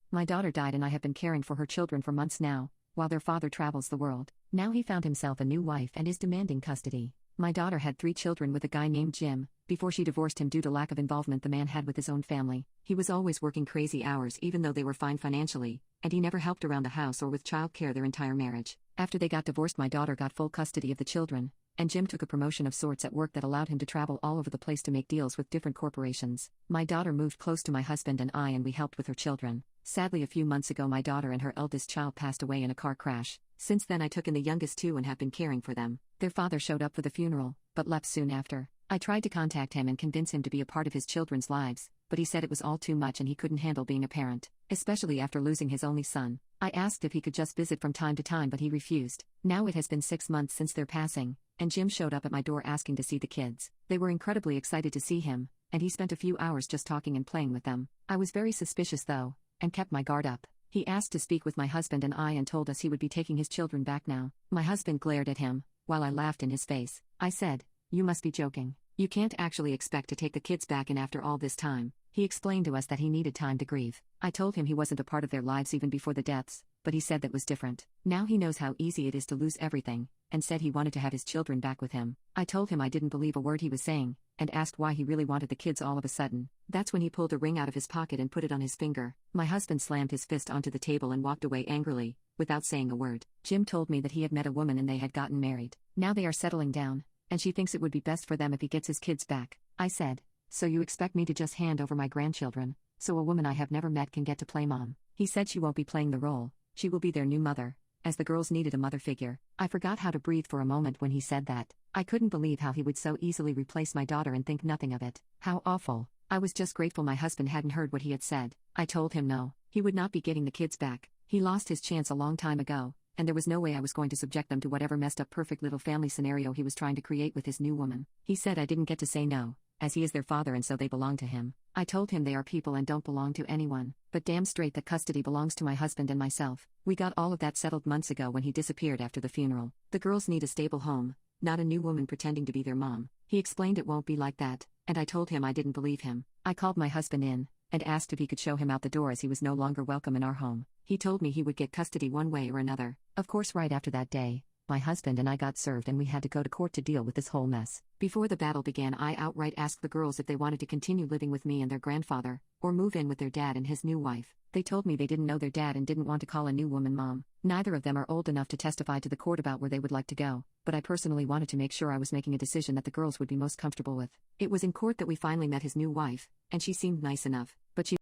My daughter died and I have been caring for her children for months now, while their father travels the world. Now he found himself a new wife and is demanding custody. My daughter had 3 children with a guy named Jim, before she divorced him due to lack of involvement the man had with his own family. He was always working crazy hours even though they were fine financially, and he never helped around the house or with childcare their entire marriage. After they got divorced, my daughter got full custody of the children, and Jim took a promotion of sorts at work that allowed him to travel all over the place to make deals with different corporations. My daughter moved close to my husband and I, and we helped with her children. Sadly, a few months ago my daughter and her eldest child passed away in a car crash. Since then I took in the youngest 2 and have been caring for them. Their father showed up for the funeral, but left soon after. I tried to contact him and convince him to be a part of his children's lives, but he said it was all too much and he couldn't handle being a parent, especially after losing his only son. I asked if he could just visit from time to time, but he refused. Now it has been 6 months since their passing, and Jim showed up at my door asking to see the kids. They were incredibly excited to see him, and he spent a few hours just talking and playing with them. I was very suspicious though, and kept my guard up. He asked to speak with my husband and I and told us he would be taking his children back now. My husband glared at him, while I laughed in his face. I said, "You must be joking. You can't actually expect to take the kids back in after all this time." He explained to us that he needed time to grieve. I told him he wasn't a part of their lives even before the deaths, but he said that was different. Now he knows how easy it is to lose everything, and said he wanted to have his children back with him. I told him I didn't believe a word he was saying, and asked why he really wanted the kids all of a sudden. That's when he pulled a ring out of his pocket and put it on his finger. My husband slammed his fist onto the table and walked away angrily, without saying a word. Jim told me that he had met a woman and they had gotten married. Now they are settling down, and she thinks it would be best for them if he gets his kids back. I said, "So you expect me to just hand over my grandchildren, so a woman I have never met can get to play mom?" He said she won't be playing the role, she will be their new mother, as the girls needed a mother figure. I forgot how to breathe for a moment when he said that. I couldn't believe how he would so easily replace my daughter and think nothing of it. How awful. I was just grateful my husband hadn't heard what he had said. I told him no, he would not be getting the kids back. He lost his chance a long time ago, and there was no way I was going to subject them to whatever messed up perfect little family scenario he was trying to create with his new woman. He said I didn't get to say no, as he is their father and so they belong to him. I told him they are people and don't belong to anyone, but damn straight that custody belongs to my husband and myself. We got all of that settled months ago when he disappeared after the funeral. The girls need a stable home, not a new woman pretending to be their mom. He explained it won't be like that, and I told him I didn't believe him. I called my husband in, and asked if he could show him out the door as he was no longer welcome in our home. He told me he would get custody one way or another. Of course, right after that day, my husband and I got served and we had to go to court to deal with this whole mess. Before the battle began, I outright asked the girls if they wanted to continue living with me and their grandfather, or move in with their dad and his new wife. They told me they didn't know their dad and didn't want to call a new woman mom. Neither of them are old enough to testify to the court about where they would like to go, but I personally wanted to make sure I was making a decision that the girls would be most comfortable with. It was in court that we finally met his new wife, and she seemed nice enough, but she